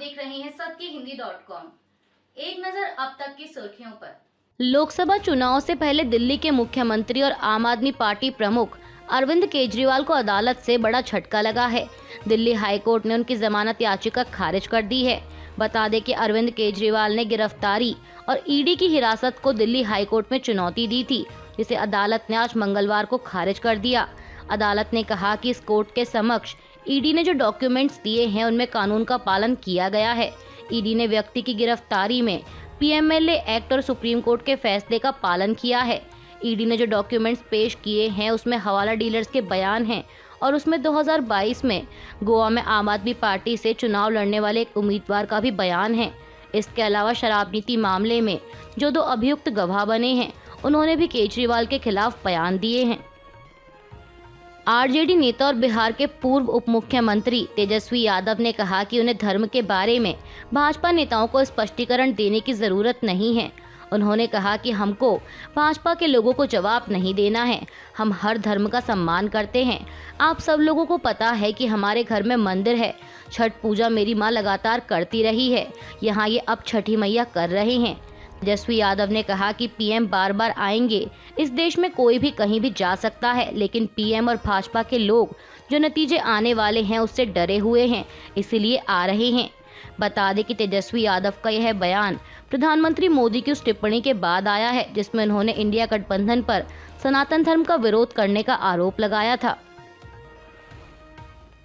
देख रहे हैं सबकीहिंदी.com। एक नजर अब तक की सुर्खियों पर। लोकसभा चुनाव से पहले दिल्ली के मुख्यमंत्री और आम आदमी पार्टी प्रमुख अरविंद केजरीवाल को अदालत से बड़ा झटका लगा है। दिल्ली हाई कोर्ट ने उनकी जमानत याचिका खारिज कर दी है। बता दें कि अरविंद केजरीवाल ने गिरफ्तारी और ईडी की हिरासत को दिल्ली हाई कोर्ट में चुनौती दी थी, जिसे अदालत ने आज मंगलवार को खारिज कर दिया। अदालत ने कहा कि इस कोर्ट के समक्ष ईडी ने जो डॉक्यूमेंट्स दिए हैं उनमें कानून का पालन किया गया है। ईडी ने व्यक्ति की गिरफ्तारी में पीएमएलए एक्ट और सुप्रीम कोर्ट के फैसले का पालन किया है। ईडी ने जो डॉक्यूमेंट्स पेश किए हैं उसमें हवाला डीलर्स के बयान हैं और उसमें 2022 में गोवा में आम आदमी पार्टी से चुनाव लड़ने वाले एक उम्मीदवार का भी बयान है। इसके अलावा शराब नीति मामले में जो 2 अभियुक्त गवाह बने हैं उन्होंने भी केजरीवाल के खिलाफ बयान दिए हैं। आरजेडी नेता और बिहार के पूर्व उप मुख्यमंत्री तेजस्वी यादव ने कहा कि उन्हें धर्म के बारे में भाजपा नेताओं को स्पष्टीकरण देने की जरूरत नहीं है। उन्होंने कहा कि हमको भाजपा के लोगों को जवाब नहीं देना है, हम हर धर्म का सम्मान करते हैं। आप सब लोगों को पता है कि हमारे घर में मंदिर है, छठ पूजा मेरी माँ लगातार करती रही है, यहाँ ये अब छठी मैया कर रहे हैं। तेजस्वी यादव ने कहा कि पीएम बार बार आएंगे, इस देश में कोई भी कहीं भी जा सकता है, लेकिन पीएम और भाजपा के लोग जो नतीजे आने वाले हैं उससे डरे हुए हैं, इसीलिए आ रहे हैं। बता दें कि तेजस्वी यादव का यह बयान प्रधानमंत्री मोदी की उस टिप्पणी के बाद आया है जिसमें उन्होंने इंडिया गठबंधन पर सनातन धर्म का विरोध करने का आरोप लगाया था।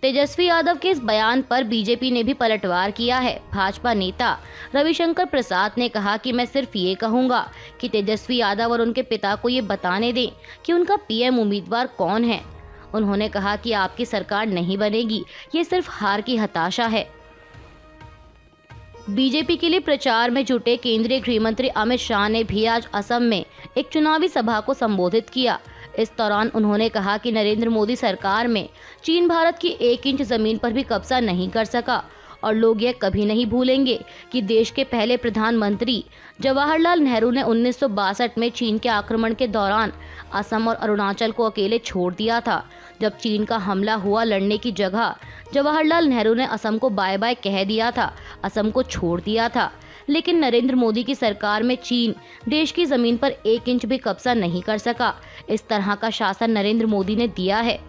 तेजस्वी यादव के इस बयान पर बीजेपी ने भी पलटवार किया है। भाजपा नेता रविशंकर प्रसाद ने कहा कि मैं सिर्फ ये कहूंगा कि तेजस्वी यादव और उनके पिता को ये बताने दें कि उनका पीएम उम्मीदवार कौन है। उन्होंने कहा कि आपकी सरकार नहीं बनेगी, ये सिर्फ हार की हताशा है। बीजेपी के लिए प्रचार में जुटे केंद्रीय गृह मंत्री अमित शाह ने भी आज असम में एक चुनावी सभा को संबोधित किया। इस दौरान उन्होंने कहा कि नरेंद्र मोदी सरकार में चीन भारत की 1 इंच जमीन पर भी कब्जा नहीं कर सका और लोग यह कभी नहीं भूलेंगे कि देश के पहले प्रधानमंत्री जवाहरलाल नेहरू ने 1962 में चीन के आक्रमण के दौरान असम और अरुणाचल को अकेले छोड़ दिया था। जब चीन का हमला हुआ, लड़ने की जगह जवाहरलाल नेहरू ने असम को बाय बाय कह दिया था, असम को छोड़ दिया था। लेकिन नरेंद्र मोदी की सरकार में चीन देश की जमीन पर 1 इंच भी कब्जा नहीं कर सका। इस तरह का शासन नरेंद्र मोदी ने दिया है।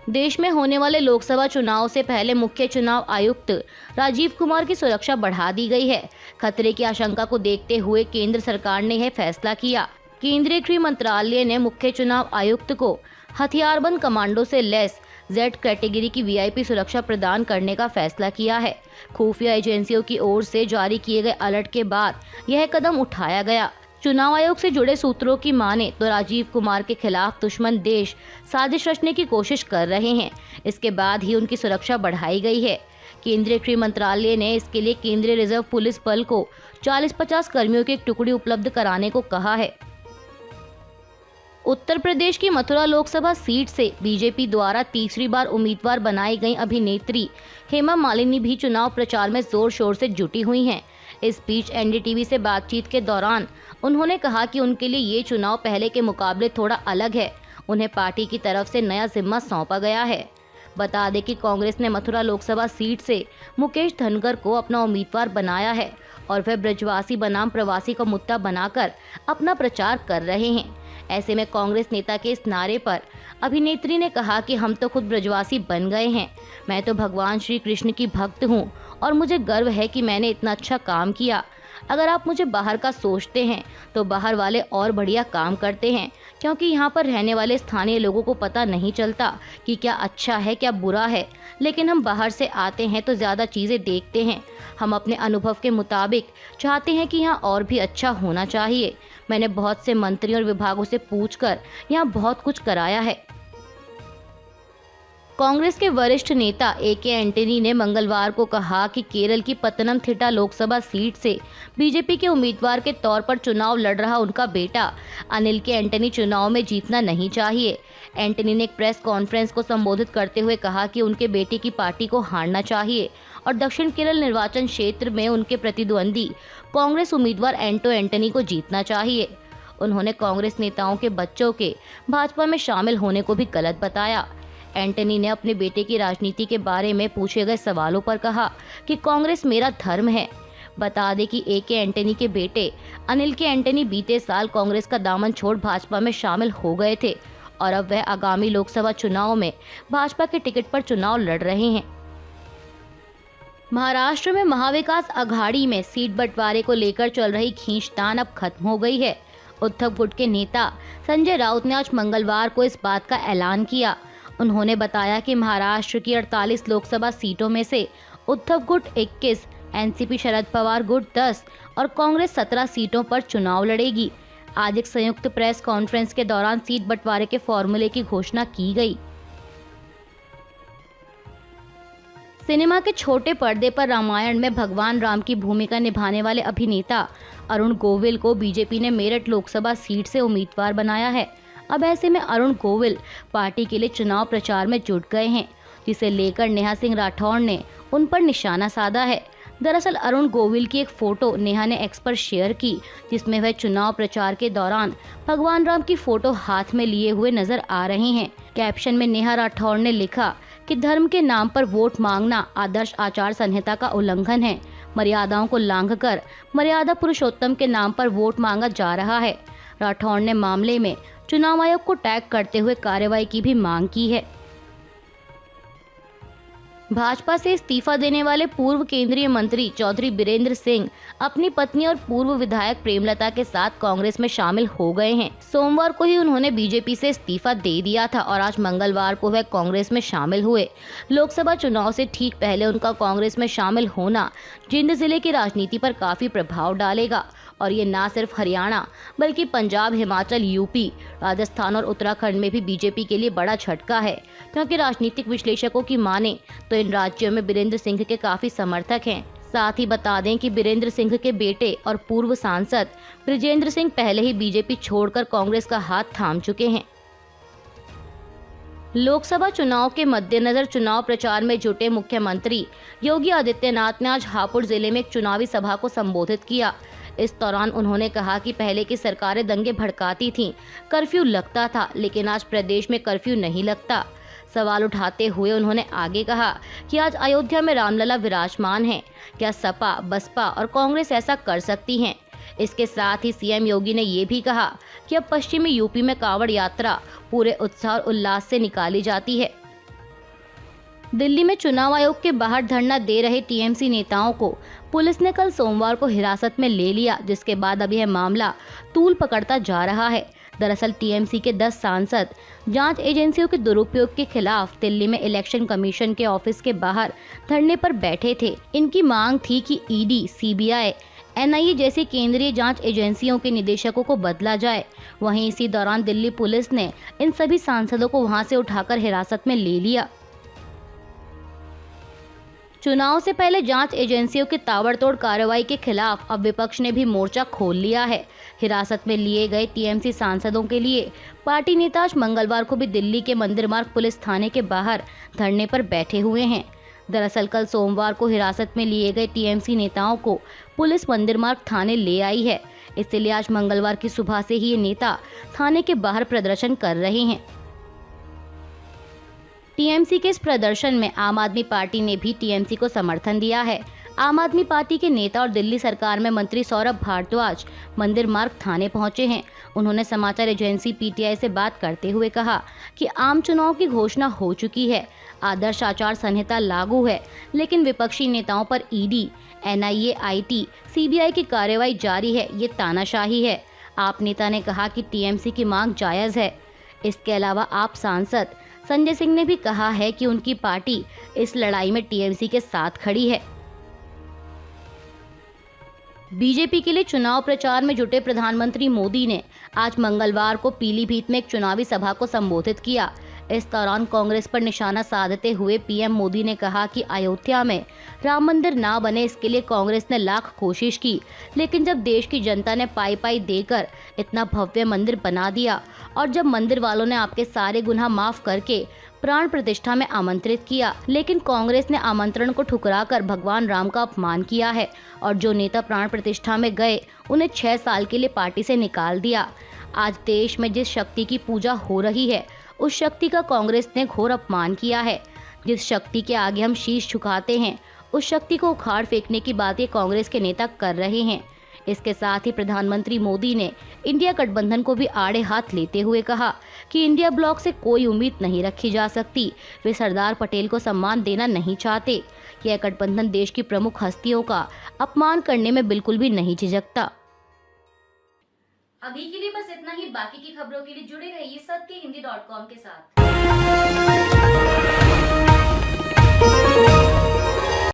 देश में होने वाले लोकसभा चुनाव से पहले मुख्य चुनाव आयुक्त राजीव कुमार की सुरक्षा बढ़ा दी गई है। खतरे की आशंका को देखते हुए केंद्र सरकार ने यह फैसला किया। केंद्रीय गृह मंत्रालय ने मुख्य चुनाव आयुक्त को हथियारबंद कमांडो से लैस Z कैटेगरी की VIP सुरक्षा प्रदान करने का फैसला किया है। खुफिया एजेंसियों की ओर से जारी किए गए अलर्ट के बाद यह कदम उठाया गया। चुनाव आयोग से जुड़े सूत्रों की माने तो राजीव कुमार के खिलाफ दुश्मन देश साजिश रचने की कोशिश कर रहे हैं। इसके बाद ही उनकी सुरक्षा बढ़ाई गई है। केंद्रीय गृह मंत्रालय ने इसके लिए केंद्रीय रिजर्व पुलिस बल को 40-50 कर्मियों की एक टुकड़ी उपलब्ध कराने को कहा है। उत्तर प्रदेश की मथुरा लोकसभा सीट से बीजेपी द्वारा तीसरी बार उम्मीदवार बनाई गई अभिनेत्री हेमा मालिनी भी चुनाव प्रचार में जोर शोर से जुटी हुई हैं। इस बीच एनडीटीवी से बातचीत के दौरान उन्होंने कहा कि उनके लिए ये चुनाव पहले के मुकाबले थोड़ा अलग है। उन्हें पार्टी की तरफ से नया जिम्मा सौंपा गया है। बता दें कि कांग्रेस ने मथुरा लोकसभा सीट से मुकेश धनगर को अपना उम्मीदवार बनाया है और वह ब्रजवासी बनाम प्रवासी को मुद्दा बनाकर अपना प्रचार कर रहे हैं। ऐसे में कांग्रेस नेता के इस नारे पर अभिनेत्री ने कहा कि हम तो खुद ब्रजवासी बन गए हैं। मैं तो भगवान श्री कृष्ण की भक्त हूँ और मुझे गर्व है कि मैंने इतना अच्छा काम किया। अगर आप मुझे बाहर का सोचते हैं तो बाहर वाले और बढ़िया काम करते हैं, क्योंकि यहाँ पर रहने वाले स्थानीय लोगों को पता नहीं चलता कि क्या अच्छा है क्या बुरा है। लेकिन हम बाहर से आते हैं तो ज़्यादा चीज़ें देखते हैं। हम अपने अनुभव के मुताबिक चाहते हैं कि यहाँ और भी अच्छा होना चाहिए। मैंने बहुत से मंत्रियों और विभागों से पूछकर यहाँ बहुत कुछ कराया है। कांग्रेस के वरिष्ठ नेता AK एंटनी ने मंगलवार को कहा कि केरल की पत्तनमथिट्टा लोकसभा सीट से बीजेपी के उम्मीदवार के तौर पर चुनाव लड़ रहा उनका बेटा अनिल के एंटनी चुनाव में जीतना नहीं चाहिए। एंटनी ने एक प्रेस कॉन्फ्रेंस को संबोधित करते हुए कहा कि उनके बेटे की पार्टी को हारना चाहिए और दक्षिण केरल निर्वाचन क्षेत्र में उनके प्रतिद्वंदी कांग्रेस उम्मीदवार एंटो एंटनी को जीतना चाहिए। उन्होंने कांग्रेस नेताओं के बच्चों के भाजपा में शामिल होने को भी गलत बताया। एंटनी ने अपने बेटे की राजनीति के बारे में पूछे गए सवालों पर कहा कि कांग्रेस मेरा धर्म है। बता दें कि ए के एंटनी के बेटे अनिल के एंटनी बीते साल कांग्रेस का दामन छोड़ भाजपा में शामिल हो गए थे और अब वह आगामी लोकसभा चुनाव में भाजपा के टिकट पर चुनाव लड़ रहे हैं। महाराष्ट्र में महाविकास अघाड़ी में सीट बंटवारे को लेकर चल रही खींचतान अब खत्म हो गई है। उद्धव गुट के नेता संजय राउत ने आज मंगलवार को इस बात का ऐलान किया। उन्होंने बताया कि महाराष्ट्र की 48 लोकसभा सीटों में से उद्धव गुट 21, एनसीपी शरद पवार गुट 10 और कांग्रेस 17 सीटों पर चुनाव लड़ेगी। आज एक संयुक्त प्रेस कॉन्फ्रेंस के दौरान सीट बंटवारे के फॉर्मूले की घोषणा की गई। सिनेमा के छोटे पर्दे पर रामायण में भगवान राम की भूमिका निभाने वाले अभिनेता अरुण गोविल को बीजेपी ने मेरठ लोकसभा सीट से उम्मीदवार बनाया है। अब ऐसे में अरुण गोविल पार्टी के लिए चुनाव प्रचार में जुट गए हैं, जिसे लेकर नेहा सिंह राठौड़ ने उन पर निशाना साधा है। दरअसल अरुण गोविल की एक फोटो नेहा ने एक्स पर शेयर की, जिसमें वह चुनाव प्रचार के दौरान भगवान राम की फोटो हाथ में लिए हुए नजर आ रहे हैं। कैप्शन में नेहा राठौड़ ने लिखा कि धर्म के नाम पर वोट मांगना आदर्श आचार संहिता का उल्लंघन है। मर्यादाओं को लांघकर मर्यादा पुरुषोत्तम के नाम पर वोट मांगा जा रहा है। राठौड़ ने मामले में चुनाव आयोग को टैग करते हुए कार्रवाई की भी मांग की है। भाजपा से इस्तीफा देने वाले पूर्व केंद्रीय मंत्री चौधरी बीरेंद्र सिंह अपनी पत्नी और पूर्व विधायक प्रेमलता के साथ कांग्रेस में शामिल हो गए हैं। सोमवार को ही उन्होंने बीजेपी से इस्तीफा दे दिया था और आज मंगलवार को वह कांग्रेस में शामिल हुए। लोकसभा चुनाव से ठीक पहले उनका कांग्रेस में शामिल होना जिंद जिले की राजनीति पर काफी प्रभाव डालेगा और ये न सिर्फ हरियाणा बल्कि पंजाब, हिमाचल, यूपी, राजस्थान और उत्तराखंड में भी बीजेपी के लिए बड़ा झटका है, क्योंकि राजनीतिक विश्लेषकों की माने तो इन राज्यों में बीरेंद्र सिंह के काफी समर्थक हैं। साथ ही बता दें कि बीरेंद्र सिंह के बेटे और पूर्व सांसद बृजेंद्र सिंह पहले ही बीजेपी छोड़कर कांग्रेस का हाथ थाम चुके हैं। लोकसभा चुनाव के मद्देनजर चुनाव प्रचार में जुटे मुख्यमंत्री योगी आदित्यनाथ ने आज हापुड़ जिले में एक चुनावी सभा को संबोधित किया। इस दौरान उन्होंने कहा कि पहले की सरकारें दंगे भड़काती थीं, कर्फ्यू लगता था, लेकिन आज प्रदेश में कर्फ्यू नहीं लगता। सवाल उठाते हुए उन्होंने आगे कहा कि आज अयोध्या में रामलला विराजमान है, क्या सपा, बसपा और कांग्रेस ऐसा कर सकती हैं? इसके साथ ही सीएम योगी ने ये भी कहा कि अब पश्चिमी यूपी में कांवड़ यात्रा पूरे उत्साह और उल्लास से निकाली जाती है। दिल्ली में चुनाव आयोग के बाहर धरना दे रहे टीएमसी नेताओं को पुलिस ने कल सोमवार को हिरासत में ले लिया, जिसके बाद अब यह मामला तूल पकड़ता जा रहा है। दरअसल टीएमसी के 10 सांसद जांच एजेंसियों के दुरुपयोग के खिलाफ दिल्ली में इलेक्शन कमीशन के ऑफिस के बाहर धरने पर बैठे थे। इनकी मांग थी कि ईडी, सीबीआई, एनआईए जैसी केंद्रीय जांच एजेंसियों के निदेशकों को बदला जाए। वहीं इसी दौरान दिल्ली पुलिस ने इन सभी सांसदों को वहां से उठाकर हिरासत में ले लिया। चुनाव से पहले जांच एजेंसियों की ताबड़तोड़ कार्रवाई के खिलाफ अब विपक्ष ने भी मोर्चा खोल लिया है। हिरासत में लिए गए टीएमसी सांसदों के लिए पार्टी नेता आज मंगलवार को भी दिल्ली के मंदिर मार्ग पुलिस थाने के बाहर धरने पर बैठे हुए हैं। दरअसल कल सोमवार को हिरासत में लिए गए टीएमसी नेताओं को पुलिस मंदिर मार्ग थाने ले आई है। इसलिए आज मंगलवार की सुबह से ही ये नेता थाने के बाहर प्रदर्शन कर रहे हैं। टीएमसी के इस प्रदर्शन में आम आदमी पार्टी ने भी टीएमसी को समर्थन दिया है। आम आदमी पार्टी के नेता और दिल्ली सरकार में मंत्री सौरभ भारद्वाज मंदिर मार्ग थाने पहुंचे हैं। उन्होंने समाचार एजेंसी पीटीआई से बात करते हुए कहा कि आम चुनाव की घोषणा हो चुकी है, आदर्श आचार संहिता लागू है, लेकिन विपक्षी नेताओं पर ईडी, एनआईए, आईटी, सीबीआई की कार्रवाई जारी है। ये तानाशाही है। आप नेता ने कहा कि टीएमसी की मांग जायज है। इसके अलावा आप सांसद संजय सिंह ने भी कहा है कि उनकी पार्टी इस लड़ाई में टीएमसी के साथ खड़ी है। बीजेपी के लिए चुनाव प्रचार में जुटे प्रधानमंत्री मोदी ने आज मंगलवार को पीलीभीत में एक चुनावी सभा को संबोधित किया। इस दौरान कांग्रेस पर निशाना साधते हुए पीएम मोदी ने कहा कि अयोध्या में राम मंदिर ना बने, इसके लिए कांग्रेस ने लाख कोशिश की, लेकिन जब देश की जनता ने पाई पाई देकर इतना भव्य मंदिर बना दिया और जब मंदिर वालों ने आपके सारे गुनाह माफ करके प्राण प्रतिष्ठा में आमंत्रित किया, लेकिन कांग्रेस ने आमंत्रण को ठुकराकर भगवान राम का अपमान किया है और जो नेता प्राण प्रतिष्ठा में गए उन्हें 6 साल के लिए पार्टी से निकाल दिया। आज देश में जिस शक्ति की पूजा हो रही है उस शक्ति का कांग्रेस ने घोर अपमान किया है। जिस शक्ति के आगे हम शीश झुकाते हैं, उस शक्ति को उखाड़ फेंकने की बातें कांग्रेस के नेता कर रहे हैं। इसके साथ ही प्रधानमंत्री मोदी ने इंडिया गठबंधन को भी आड़े हाथ लेते हुए कहा कि इंडिया ब्लॉक से कोई उम्मीद नहीं रखी जा सकती। वे सरदार पटेल को सम्मान देना नहीं चाहते। यह गठबंधन देश की प्रमुख हस्तियों का अपमान करने में बिल्कुल भी नहीं झिझकता। अभी के लिए बस इतना ही। बाकी की खबरों के लिए जुड़े रहिए सत्य हिंदी.com के साथ।